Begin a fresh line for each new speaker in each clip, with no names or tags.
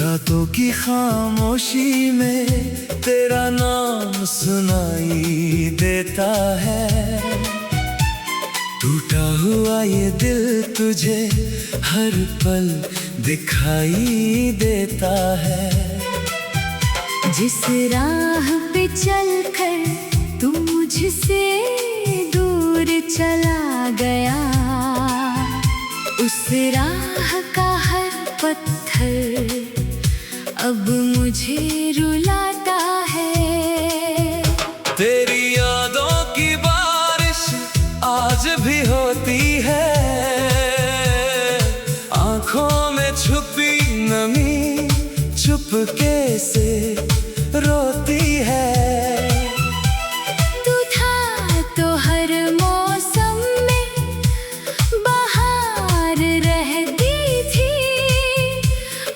रातों की खामोशी में तेरा नाम सुनाई देता है। टूटा हुआ ये दिल तुझे हर पल दिखाई देता है।
जिस राह पे चलकर तू मुझसे दूर चला गया, उस राह का हर पत्थर अब मुझे रुलाता है।
तेरी यादों की बारिश आज भी होती है, आंखों में छुपी नमी चुपके से रोती है।
तू था तो हर मौसम में बाहर रहती थी,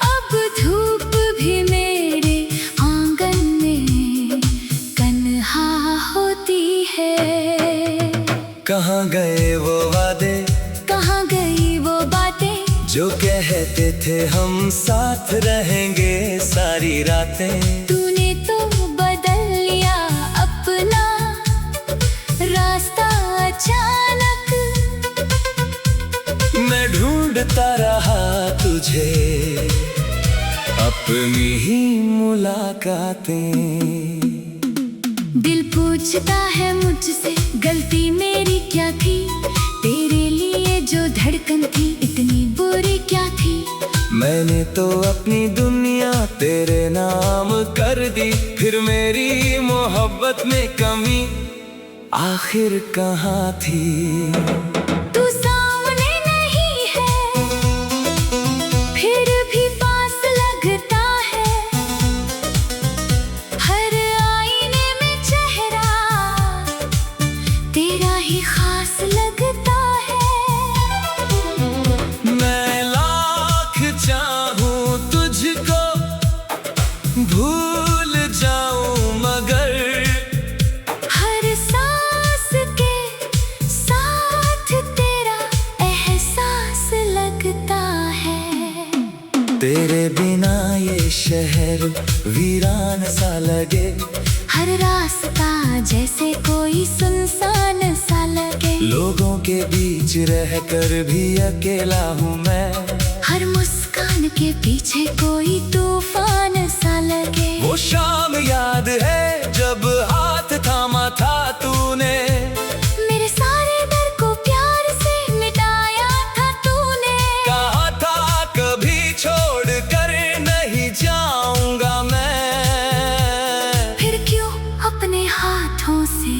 अब धूप भी मेरे आंगन में तन्हा होती है।
कहाँ गए वो वादे,
कहाँ गई वो बातें,
जो कहते थे हम साथ रहेंगे सारी रातें।
तूने तो बदल लिया अपना रास्ता अचानक।
मैं ढूंढता रहा तुझे, अपनी ही मुलाकातें।
दिल पूछता है मुझसे गलती मेरी क्या थी, तेरे लिए जो धड़कन थी इतनी बुरी क्या थी।
मैंने तो अपनी दुनिया तेरे नाम कर दी, फिर मेरी मोहब्बत में कमी आखिर कहाँ थी।
तू सामने नहीं है फिर भी पास लगता है, हर आईने में चेहरा तेरा ही खास लगता है।
मैं लाख चाहूं तुझको भूल जाऊं, मगर
हर सांस के साथ तेरा एहसास लगता है।
तेरे बिना ये शहर वीरान सा लगे,
हर रास्ता जैसे कोई सुनसान सा लगे।
लोगों के बीच रहकर भी अकेला हूँ मैं,
हर मुस्कान के पीछे कोई तूफान सा लगे।
वो शाम याद है जब हाथ थामा था तूने,
मेरे सारे डर को प्यार से मिटाया था तूने।
कहा था कभी छोड़ कर नहीं जाऊंगा मैं,
फिर क्यों अपने हाथों से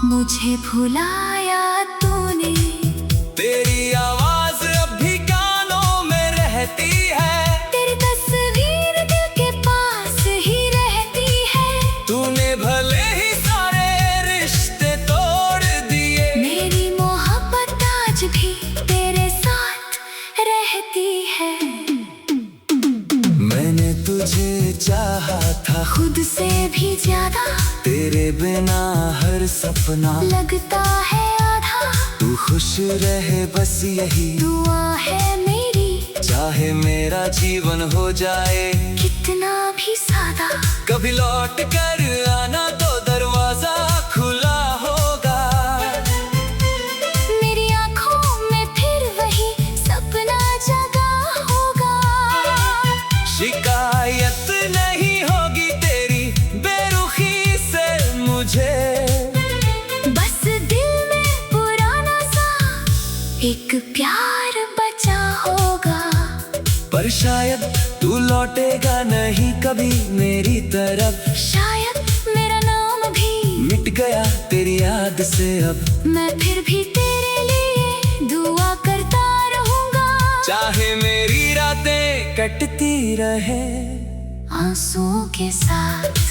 मुझे भुलाया तूने।
तेरी आवाज अब भी कानों में रहती है,
तेरी तस्वीर दिल के पास ही रहती है।
तूने भले ही सारे रिश्ते तोड़ दिए,
मेरी मोहब्बत आज भी तेरे साथ रहती है।
मैंने तुझे चाहा था
खुद से भी ज्यादा,
तेरे बिना हर सपना
लगता है आधा।
तू खुश रहे बस यही
दुआ है मेरी,
चाहे मेरा जीवन हो जाए
कितना भी सादा।
कभी लौट कर आना तो दरवाजा खुला होगा,
मेरी आंखों में फिर वही सपना जगा होगा।
शिकायत नहीं होगी तेरी बेरुखी से मुझे,
बस दिल में पुराना सा एक प्यार बचा होगा।
पर शायद तू लौटेगा नहीं कभी मेरी तरफ,
शायद मेरा नाम भी
मिट गया तेरी याद से अब।
मैं फिर भी तेरे लिए दुआ करता रहूंगा,
चाहे मेरी रातें कटती रहे
आंसुओं के साथ।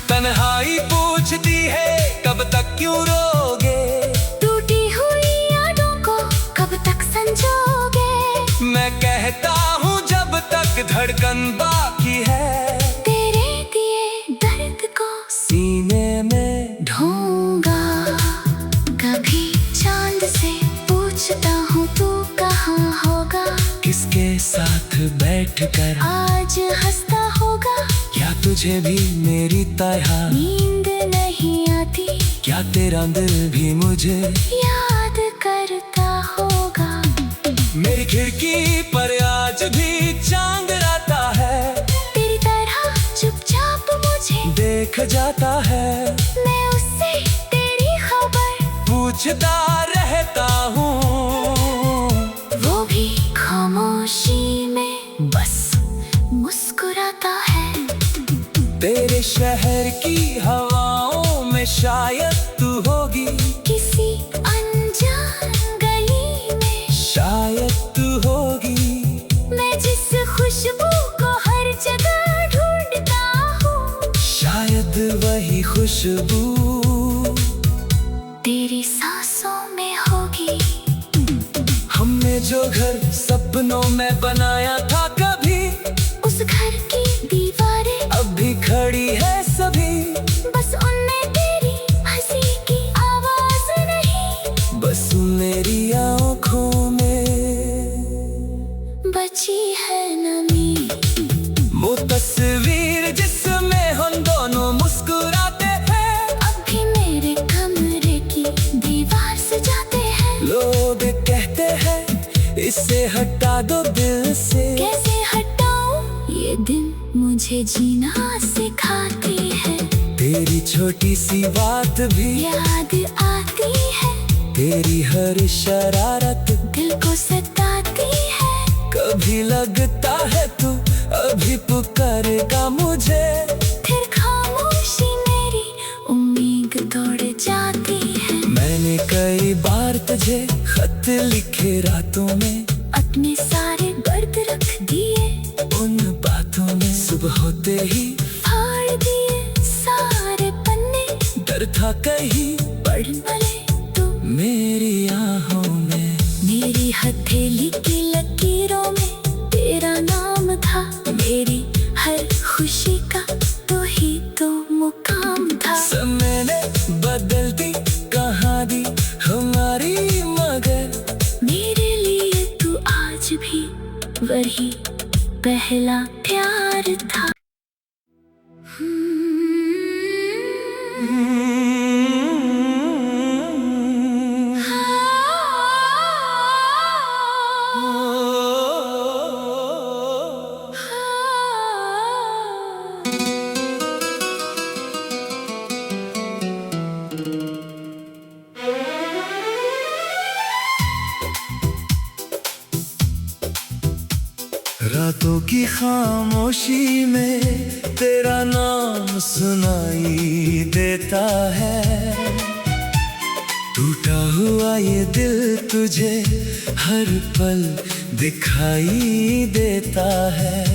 तन्हाई पूछती है कब तक क्यों रोगे,
टूटी हुई यादों को कब तक संजोगे।
मैं कहता हूँ जब तक धड़कन बाकी है,
तेरे दिए दर्द को
सीने में
ढूंगा। कभी चांद से पूछता हूँ तू कहाँ होगा,
किसके साथ बैठकर
आज हंसता होगा।
क्या तुझे भी मेरी तरह
नींद नहीं आती,
क्या तेरा दिल भी मुझे
याद करता होगा।
मेरी खिड़की पर आज भी चांद आता है,
तेरी तरह चुपचाप मुझे
देख जाता है।
मैं उससे तेरी खबर
पूछता रहता हूँ,
वो भी खामोशी में बस मुस्कुराता है।
तेरे शहर की हवाओं में शायद तू होगी,
किसी अनजान गली में
शायद तू होगी।
मैं जिस खुशबू को हर जगह ढूंढता हूँ,
शायद वही खुशबू
तेरी सांसों में होगी।
हमने जो घर सपनों में बनाया था कभी,
उस घर की दीवारें
अब भी खड़ी है सभी।
बस उनमें तेरी हंसी की आवाज नहीं,
बस मेरी आँखों में
बची है नमी।
वो तस्वीर जिसमें हम दोनों मुस्कुराते हैं,
अब भी मेरे कमरे की दीवार सजाते हैं।
लोग कहते हैं इसे हटा दो दिल से,
कैसे हटाऊं ये दिन मुझे जीना सिखाती है।
तेरी छोटी सी बात भी
याद आती है,
तेरी हर शरारत
दिल को सताती है।
कभी लगता है तू अभी पुकारेगा मुझे,
फिर खामोशी मेरी उम्मीद तोड़ जाती है।
मैंने कई बार तुझे खत लिखे रातों में,
अपने सारे दर्द रख दिए
उन बातों में सुबह होते ही
फाड़ दिए सारे पन्ने।
डर था कहीं
पढ़ न ले तू
मेरी आँखों में,
मेरी हथेली की लकीरों में तेरा नाम था। मेरी हर खुशी का तो ही तो मुकाम था।
समय ने बदल दी कहानी हमारी, मगर
मेरे लिए तू आज भी वही पहला प्यार था।
रातों की खामोशी में तेरा नाम सुनाई देता है, टूटा हुआ ये दिल तुझे हर पल दिखाई देता है।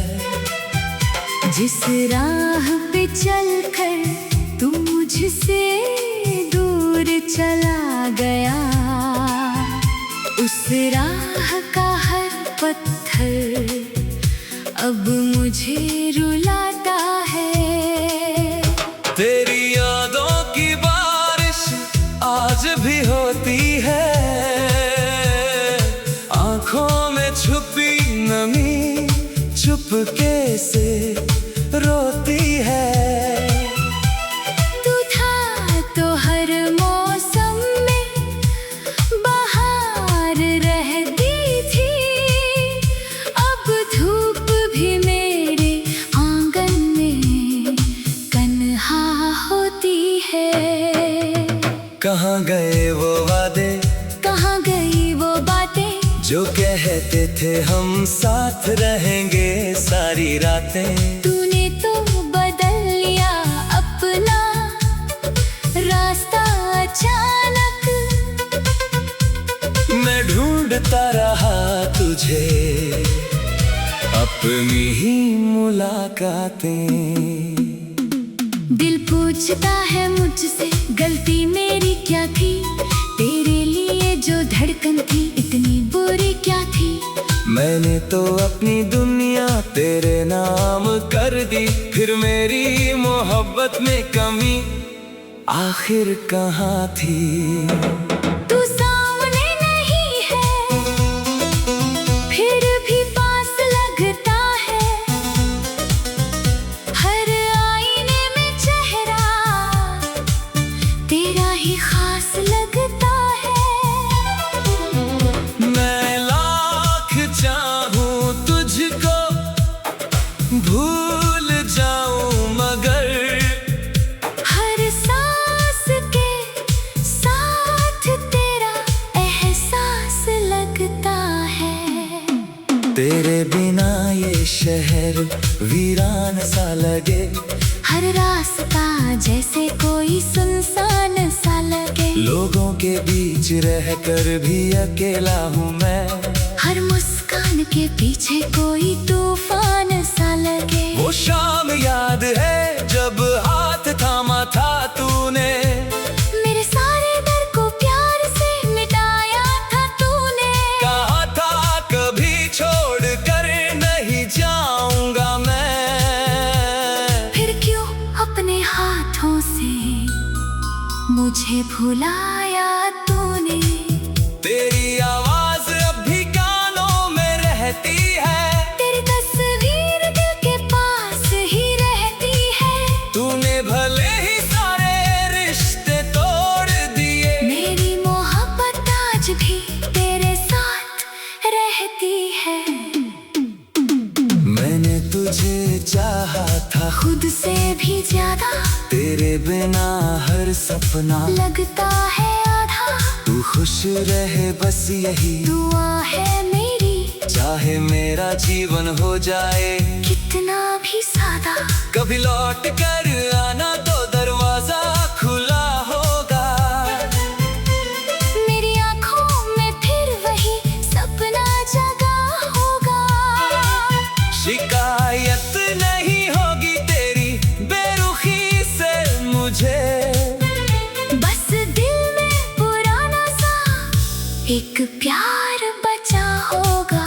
जिस राह पे चलकर तू मुझसे दूर चला गया, उस राह का हर पत्थर अब मुझे रुलाता है।
तेरी यादों की बारिश आज भी होती है, आँखों में छुपी नमी चुपके से रोती है।
तू था तो हर मौसम में बहार रहती थी, अब धूप भी मेरे आंगन में तन्हा होती है।
कहाँ गए वो वादे,
कहाँ गई वो बातें,
जो कहते थे हम साथ रहेंगे सारी रातें।
तूने तो बदल लिया अपना रास्ता अचानक।
मैं ढूंढता रहा तुझे, अपनी ही मुलाकातें।
दिल पूछता है मुझसे गलती मेरी क्या थी, तेरे लिए जो धड़कन थी इतनी बुरी क्या थी।
मैंने तो अपनी दुनिया तेरे नाम कर दी, फिर मेरी मोहब्बत में कमी आखिर कहाँ थी।
तू सामने नहीं है फिर भी पास लगता है, हर आईने में चेहरा तेरा ही खास लगता है।
मैं लाख चाहूं तुझको भूल जाऊं मगर
हर सांस के साथ तेरा एहसास लगता है।
तेरे बिना ये शहर वीरान सा लगे,
हर रास्ता जैसे कोई सुनसान सा लगे।
लोगों के बीच रहकर भी अकेला हूँ मैं,
हर मुस्कान के पीछे कोई तूफान सा लगे।
वो शाम याद है जब हाथ थामा था तूने,
मेरे सारे डर को प्यार से मिटाया था तूने।
कहा था कभी छोड़ कर नहीं जाऊंगा मैं,
फिर क्यों अपने हाथों से मुझे भुलाया तूने।
तेरी आवाज अब भी कानों में रहती है,
तेरी तस्वीर दिल के पास ही रहती है।
तूने भले ही सारे रिश्ते तोड़ दिए,
मेरी मोहब्बत आज भी तेरे साथ रहती है।
मैंने तुझे चाहा था
खुद से भी ज्यादा,
तेरे बिना हर सपना
लगता है आधा।
तू खुश रहे बस यही
दुआ है मेरी,
चाहे मेरा जीवन हो जाए
कितना भी सादा।
कभी लौट कर आना तो दरवाजा खुला होगा,
मेरी आंखों में फिर वही सपना जगा होगा।
शिकायत नहीं होगी तेरी बेरुखी से मुझे,
बस दिल में पुराना सा एक प्यार बचा होगा।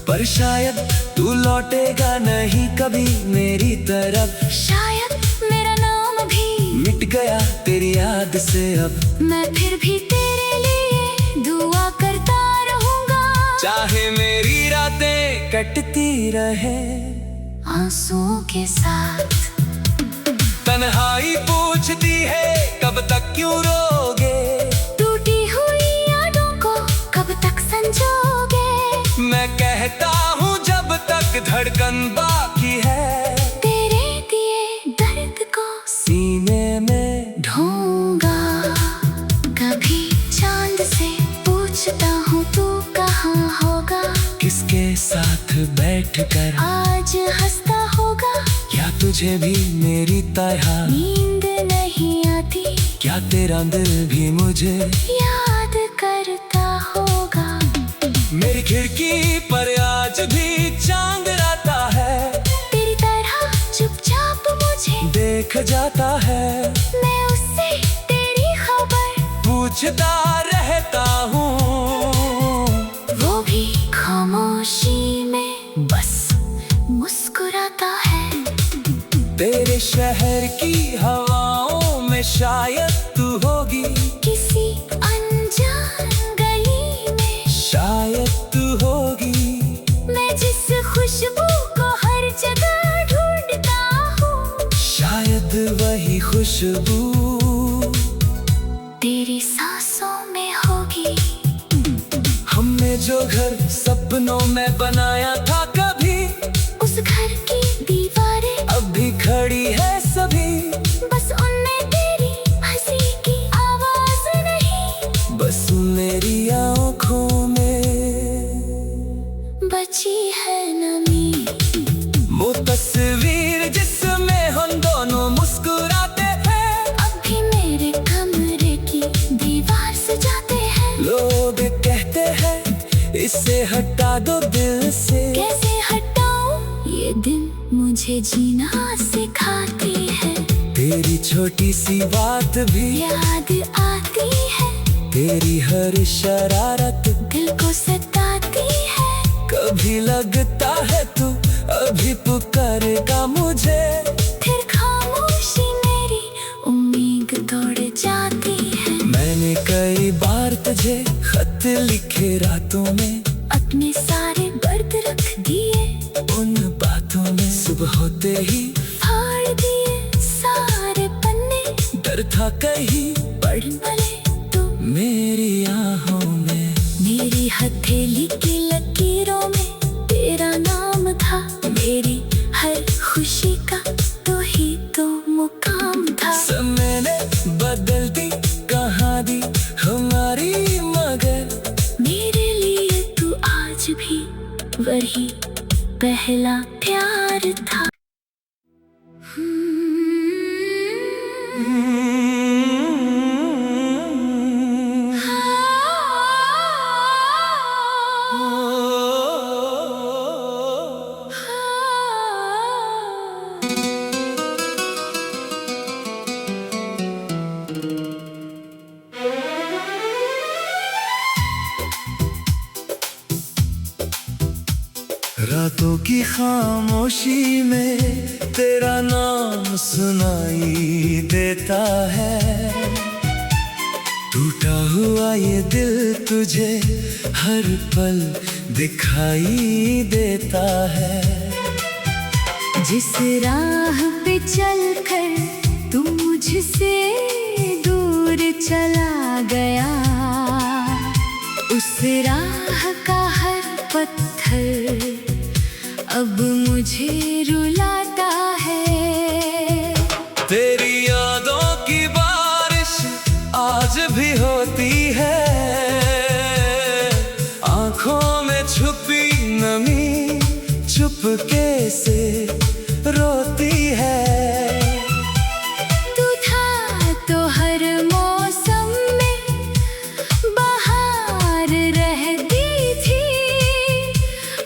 पर शायद तू लौटेगा नहीं कभी मेरी तरफ,
शायद मेरा नाम भी
मिट गया तेरी याद से अब।
मैं फिर भी तेरे लिए दुआ करता रहूंगा,
चाहे मेरी रातें कटती रहे
आंसुओं के साथ।
तन्हाई पूछती है कब तक क्यों रोगे,
टूटी हुई यादों को कब तक संजोगे।
मैं कहता हूँ जब तक धड़कन बाकी है,
तेरे दिए दर्द को
सीने में
ढूंगा। कभी चांद से पूछता हूँ तू कहाँ होगा,
किसके साथ बैठकर
आज हंसता होगा।
क्या तुझे भी मेरी तरह
नींद नहीं आती,
क्या तेरा दिल भी मुझे
याद करता होगा।
मेरी खिड़की पर आज भी चांद आता है,
तेरी तरह चुपचाप मुझे
देख जाता है।
मैं उससे तेरी खबर
पूछता रहता हूँ,
वो भी खामोशी में बस मुस्कुराता है।
तेरे शहर की हवाओं में शायद तू होगी,
किसी अनजान गली में
शायद तू होगी।
मैं जिस खुशबू को हर जगह ढूंढता हूँ,
शायद वही खुशबू
तेरी सांसों में होगी।
हमने जो घर सपनों में बनाया था कभी,
उस घर की दीवारें
अब भी खड़ी है सभी,
बस उनमें तेरी हंसी की आवाज नहीं।
बस मेरी आँखों में
बची है नमी।
वो तस्वीर जिसमें हम दोनों मुस्कुराते थे,
अब भी मेरे कमरे की दीवार सजाते हैं।
लोग कहते हैं इसे हटा दो दिल से,
कैसे हटाऊं ये दिन मुझे जीना सिखाती है।
तेरी छोटी सी बात भी
याद आती है,
तेरी हर शरारत
दिल को सताती है।
कभी लगता है तू अभी पुकारेगा मुझे,
फिर खामोशी मेरी उम्मीद तोड़ जाती है।
मैंने कई बार तुझे खत लिखे रातों में,
अपने सारे दर्द रख दिए
उन बातों में सुबह होते ही
फाड़ दिए सारे पन्ने।
डर था कहीं
पढ़ वाले तो
मेरी आहों में,
मेरी हथेली की लकीरों में तेरा नाम था। मेरी हर खुशी का तो ही तो मुकाम था।
समय ने बदल दी कहानी हमारी, मगर
मेरे लिए तू आज भी वही पहला प्यार था।
रातों की खामोशी में तेरा नाम सुनाई देता है, टूटा हुआ ये दिल तुझे हर पल दिखाई देता है।
जिस राह पे चलकर तू मुझसे दूर चला गया, उस राह का हर पत्थर अब मुझे रुलाता है।
तेरी यादों की बारिश आज भी होती है, आंखों में छुपी नमी चुपके से रोती है।
तू था तो हर मौसम में बहार रहती थी,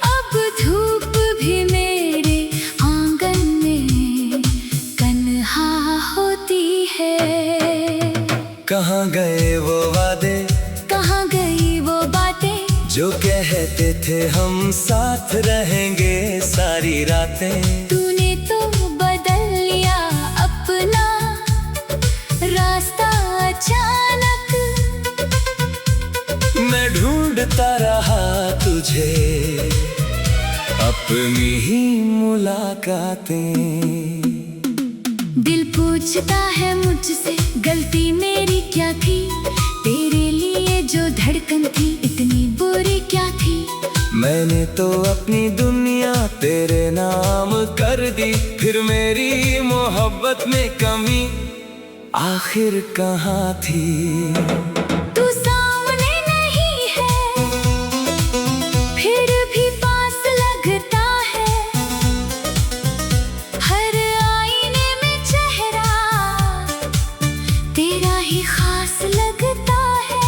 अब धूप भी मेरे आंगन में तन्हा होती है।
कहाँ गए वो वादे,
कहाँ गई वो बातें,
जो कहते थे हम साथ रहेंगे सारी रातें।
तूने तो बदल लिया अपना रास्ता अचानक।
मैं ढूंढता रहा तुझे, अपनी ही मुलाकातें।
दिल पूछता है मुझसे गलती मेरी क्या थी, तेरे लिए जो धड़कन थी इतनी बुरी क्या थी।
मैंने तो अपनी दुनिया तेरे नाम कर दी, फिर मेरी मोहब्बत में कमी आखिर कहाँ थी।
तू सामने नहीं है फिर भी पास लगता है, हर आईने में चेहरा तेरा ही खास लगता है।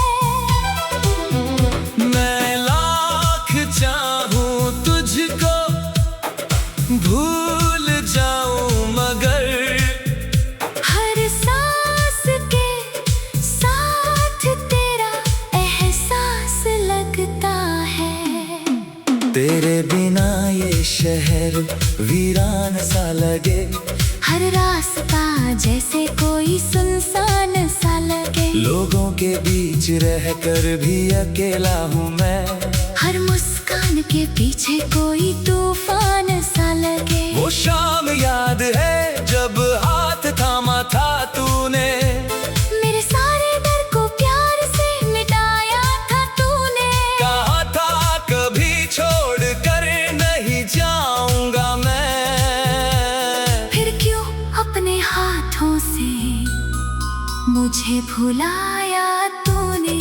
मैं लाख चाहूं तुझको भूल जाऊं, मगर
हर सांस के साथ तेरा एहसास लगता है।
तेरे बिना ये शहर वीरान सा लगे,
हर रास्ता जैसे कोई सुनसान सा लगे।
लोगों के बीच रहकर भी अकेला हूँ मैं,
हर मुस्कान के पीछे कोई तूफान सा लगे।
वो शाम याद है जब हाथ थामा था तूने,
मेरे सारे डर को प्यार से मिटाया था तूने।
कहा था कभी छोड़ कर नहीं जाऊंगा मैं,
फिर क्यों अपने हाथों से मुझे भुलाया तूने।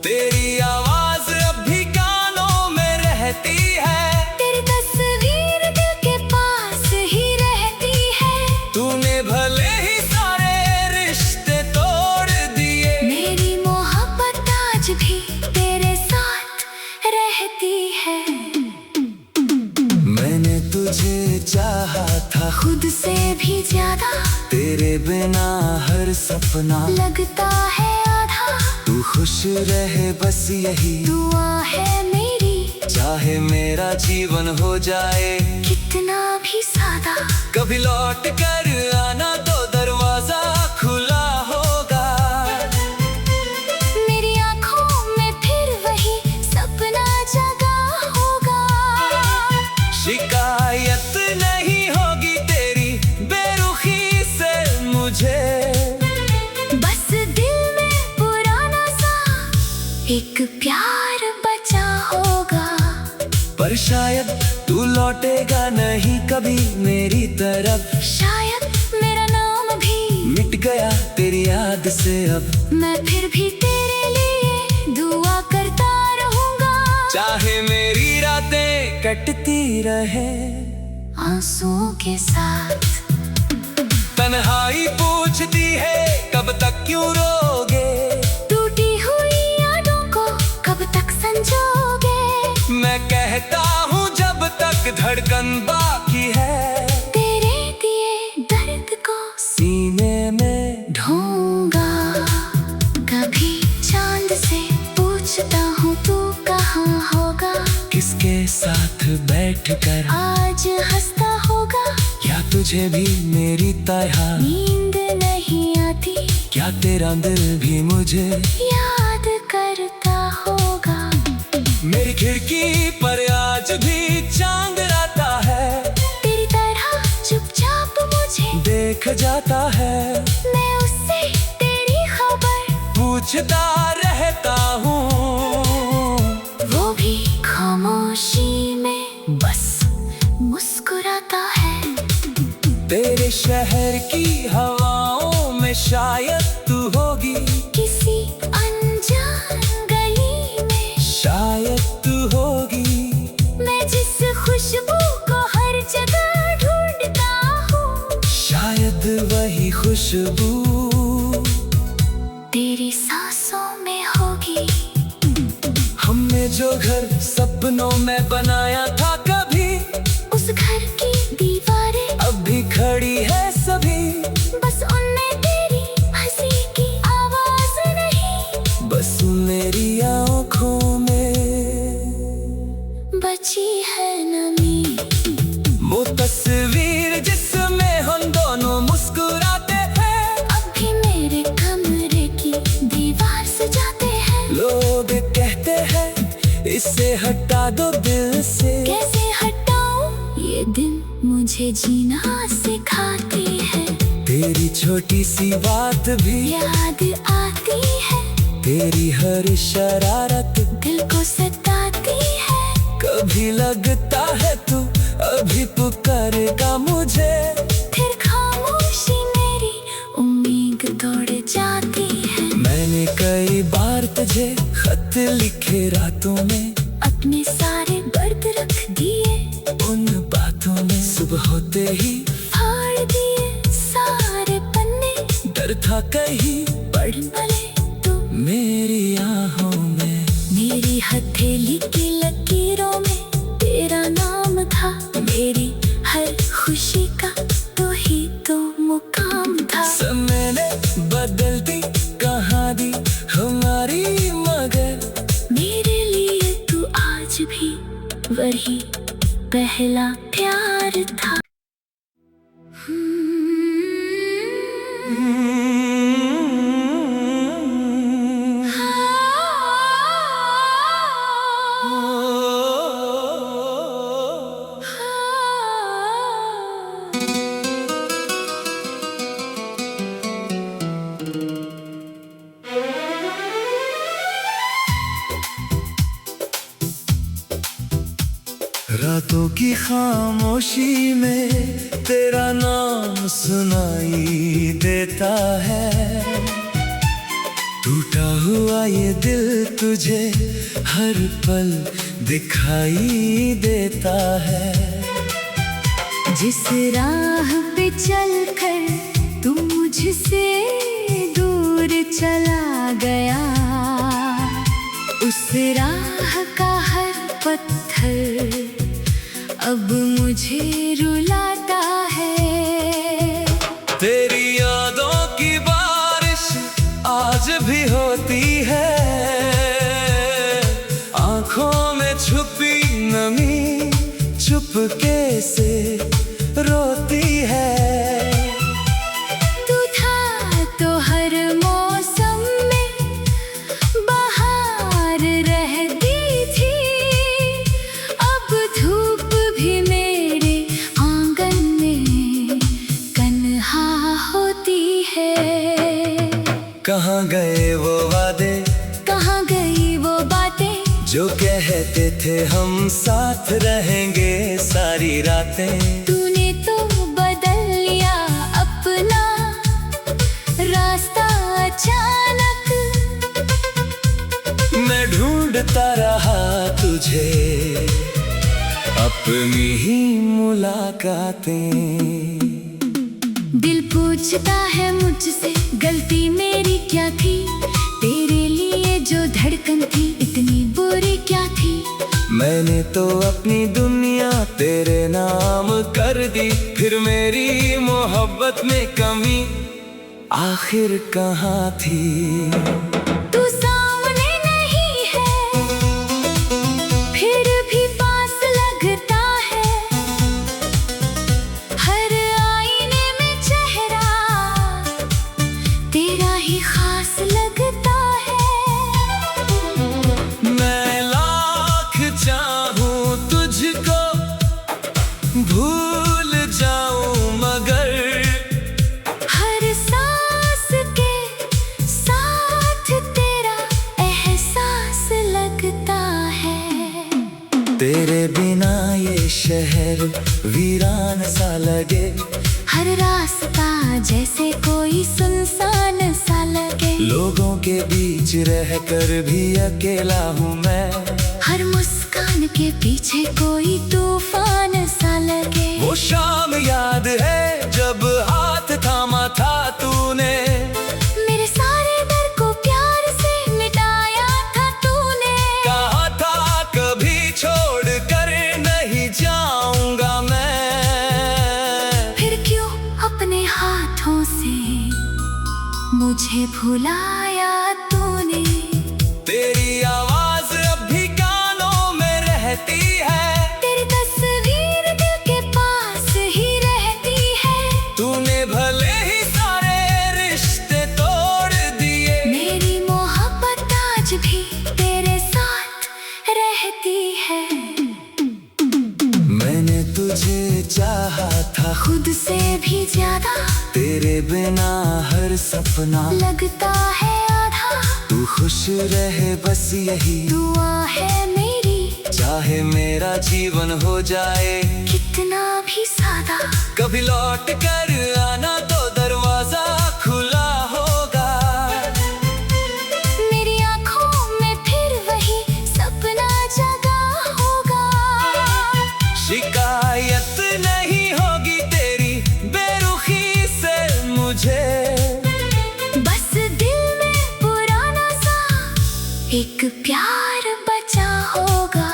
तेरी आवाज अब भी कानों में रहती है,
तेरी तस्वीर दिल के पास ही रहती है।
तूने भले ही सारे रिश्ते तोड़ दिए,
मेरी मोहब्बत आज भी तेरे साथ रहती है।
मैंने तुझे चाहा था
खुद से भी ज्यादा,
तेरे बिना हर सपना
लगता है आधा।
तू खुश रहे बस यही
दुआ है मेरी,
चाहे मेरा जीवन हो जाए
कितना भी सादा।
कभी लौट कर आना तो दरवाजा खुला होगा।
मेरी आंखों में फिर वही सपना जगा होगा।
शिकायत नहीं होगी तेरी बेरुखी से मुझे,
बस दिल में पुराना सा एक प्यार बचा होगा।
पर शायद तू लौटेगा नहीं कभी मेरी तरफ।
शायद मेरा नाम भी
मिट गया तेरी याद से अब।
मैं फिर भी तेरे लिए दुआ करता रहूंगा।
चाहे मेरी रातें कटती रहे
आंसुओं के साथ।
तन्हाई पूछती है कब तक क्यों रोगे,
टूटी हुई यादों को कब तक संजोगे।
मैं कहता हूँ जब तक धड़कन बाकी है
तेरे दिए दर्द को
सीने में
ढूंढूंगा। कभी चांद से पूछता हूँ तू कहाँ होगा।
किसके साथ बैठकर
आज हंसता होगा।
क्या तुझे भी मेरी तरह
नींद नहीं आती।
क्या तेरा दिल भी मुझे
याद करता होगा।
मेरी खिड़की पर आज भी चांद आता है।
तेरी तरह चुपचाप मुझे
देख जाता है।
मैं उससे तेरी खबर
पूछता रहता हूँ।
वो भी खामोशी में बस मुस्कुराता है।
तेरे शहर की हवाओं में शायद तू होगी।
किसी अनजान गली में
शायद तू होगी।
मैं जिस खुशबू को हर जगह ढूंढता हूँ।
शायद वही खुशबू
तेरी सांसों में होगी।
हमने जो घर सपनों में बनाया था कभी,
उस घर की दीवारें
अब भी खड़ी है सभी।
बस उनमें तेरी हंसी की आवाज नहीं।
बस मेरी आँखों में
बची है नमी।
वो तस्वीर जिसमें हम दोनों मुस्कुराते हैं,
अब भी मेरे कमरे की दीवार सजाते हैं।
लोग कहते हैं इसे हटा दो दिल से।
कैसे हटाऊं ये दिन मुझे जीना सिखाती है।
तेरी छोटी सी बात भी
याद आती है।
तेरी हर शरारत
दिल को सताती है।
कभी लगता है तू अभी पुकारेगा मुझे।
फिर खामोशी मेरी उम्मीद तोड़ जाती है।
मैंने कई बार तुझे खत लिखे रातों में,
अपने सारे दर्द रख दिए
उन बातों में। सुबह होते ही
फाड़ दिए सारे पन्ने।
डर था कहीं
पढ़ पड़े तो
मेरी आहों में।
मेरी हथेली की लकीरों में तेरा नाम था। मेरी हर खुशी का तो ही तो मुकाम था।
समय ने बदल दी कहानी हमारी, मगर
मेरे लिए तू आज भी वही पहला प्यार था।
रातों की खामोशी में तेरा नाम सुनाई देता है। टूटा हुआ ये दिल तुझे हर पल दिखाई देता है।
जिस राह पे चलकर तू मुझसे दूर चला गया, उस राह का हर पत्थर अब मुझे रुलाता है।
तेरी कहाँ गए वो वादे,
कहाँ गई वो बातें
जो कहते थे हम साथ रहेंगे सारी रातें।
तूने तो बदल लिया अपना रास्ता अचानक।
मैं ढूंढता रहा तुझे, अपनी ही मुलाकातें।
दिल पूछता है मुझसे गलती मेरी क्या थी, तेरे लिए जो धड़कन थी इतनी बुरी क्या थी।
मैंने तो अपनी दुनिया तेरे नाम कर दी, फिर मेरी मोहब्बत में कमी आखिर कहाँ थी।
तू सामने नहीं है फिर भी पास लगता है, हर आईने में चेहरा तेरा ही खास लगता है।
मैं लाख चाहूं तुझको भूल जाऊं, मगर
हर सांस के साथ तेरा एहसास लगता है।
तेरे बिना ये शहर वीरान सा लगे,
हर रास्ता जैसे कोई सुनसान सा लगे।
लोगों के बीच रहकर भी अकेला हूँ मैं,
हर मुस्कान के पीछे कोई तूफान सा लगे।
वो शाम याद है जब हाथ थामा था तूने,
मेरे सारे डर को प्यार से मिटाया था तूने।
कहा था कभी छोड़ कर नहीं जाऊंगा मैं,
फिर क्यों अपने हाथों से मुझे भुलाया तूने।
तेरी आवाज अब भी कानों में रहती है,
तेरी तस्वीर दिल के पास ही रहती है।
तूने भले ही सारे रिश्ते तोड़ दिए,
मेरी मोहब्बत आज भी तेरे साथ रहती है।
मैंने तुझे चाहा था
खुद से भी ज्यादा,
तेरे बिना हर सपना
लगता है आधा।
तू खुश रहे बस यही
दुआ है मेरी,
चाहे मेरा जीवन हो जाए
कितना भी सादा।
कभी लौट कर आना तो दरवाजा खुला होगा,
मेरी आंखों में फिर वही सपना जगा होगा।
शिकायत नहीं होगी तेरी बेरुखी से मुझे,
बस दिल में पुराना सा एक प्यार बचा होगा।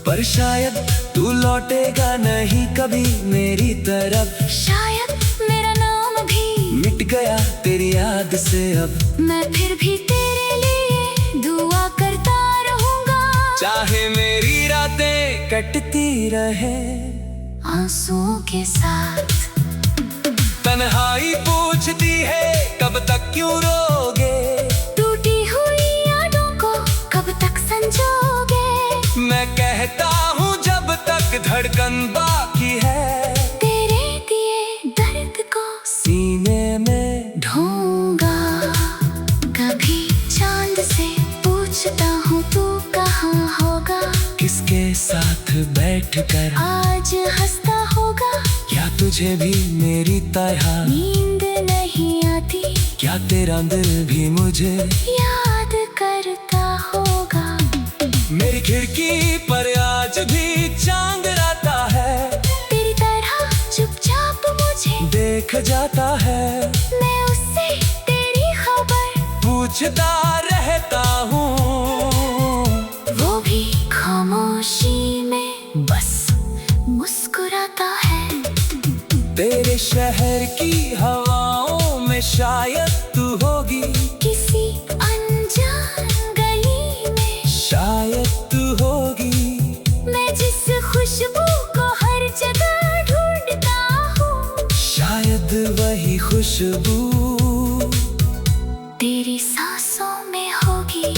पर शायद तू लौटेगा नहीं कभी मेरी तरफ,
शायद मेरा नाम भी
मिट गया तेरी याद से अब।
मैं फिर भी तेरे लिए दुआ करता रहूंगा,
चाहे मेरी रातें कटती रहे
आंसुओं के साथ।
तन्हाई पूछती है कब तक क्यों रोगे,
टूटी हुई यादों को कब तक संजोगे।
मैं कहता हूँ जब तक धड़कन बाकी है,
तेरे दिए दर्द को
सीने में
ढूंढूंगा। कभी चांद से पूछता हूँ तू कहाँ होगा,
किसके साथ बैठकर
आज हंसता होगा।
क्या तुझे भी मेरी तरह
नींद नहीं आती,
क्या तेरा दिल भी मुझे
याद करता होगा।
मेरी खिड़की पर आज भी चांद आता है,
तेरी तरह चुपचाप मुझे
देख जाता है।
मैं उससे तेरी खबर
पूछता रहता हूँ,
वो भी खामोशी में बस मुस्कुराता है।
तेरे शहर की हवाओं में शायद तू होगी,
किसी अनजान गली में
शायद तू होगी।
मैं जिस खुशबू को हर जगह ढूंढता हूँ,
शायद वही खुशबू
तेरी सांसों में होगी।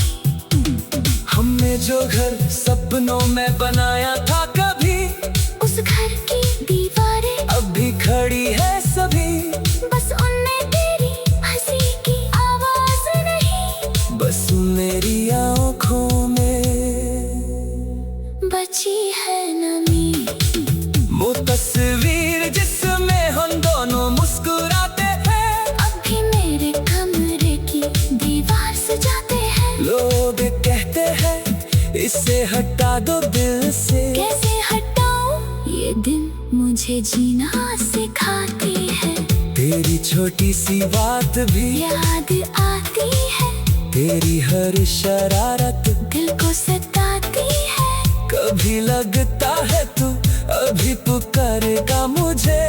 हमने जो घर सपनों में बनाया था कभी,
उस घर की दीवारें
अब भी खड़ी है सभी,
बस उनमें तेरी हंसी की आवाज
हटा दो दिल से।
कैसे हटाऊं ये दिन मुझे जीना सिखाती है।
तेरी छोटी सी बात भी
याद आती है।
तेरी हर शरारत
दिल को सताती है।
कभी लगता है तू अभी पुकारेगा मुझे।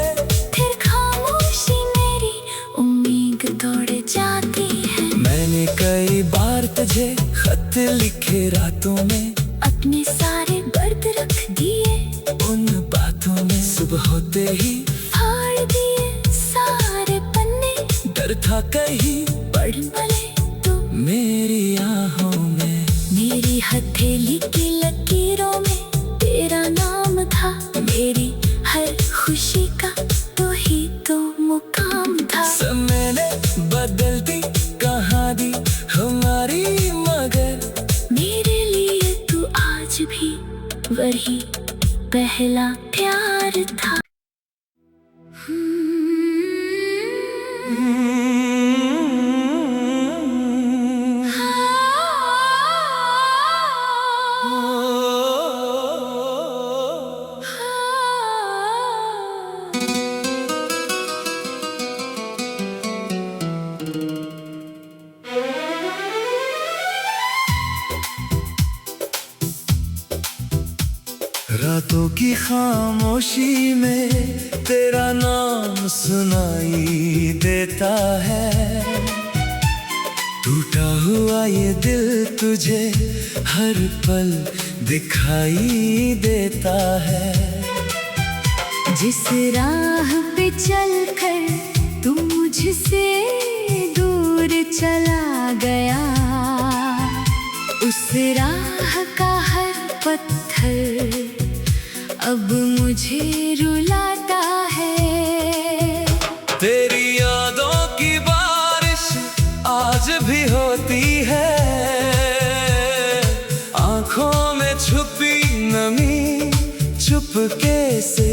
फिर खामोशी मेरी उम्मीद तोड़ जाती है।
मैंने कई बार तुझे खत लिखे रातों में,
अपने सारे दर्द रख दिए
उन बातों में। सुबह होते ही
फाड़ दिए सारे पन्ने।
डर था कहीं
पढ़ भले तो
मेरी आहों में।
मेरी हथेली की लकीरों में तेरा नाम था। मेरी हर खुशी का तो ही तो मुकाम था।
समय ने बदल दी कहानी हमारी, मगर
मेरे लिए तू आज भी वही पहला प्यार था।
रातों की खामोशी में तेरा नाम सुनाई देता है। टूटा हुआ ये दिल तुझे हर पल दिखाई देता है।
जिस राह पे चलकर तू मुझसे दूर चला गया, उस राह का हर पत्थर अब मुझे रुलाता है।
तेरी यादों की बारिश आज भी होती है। आँखों में छुपी नमी चुपके से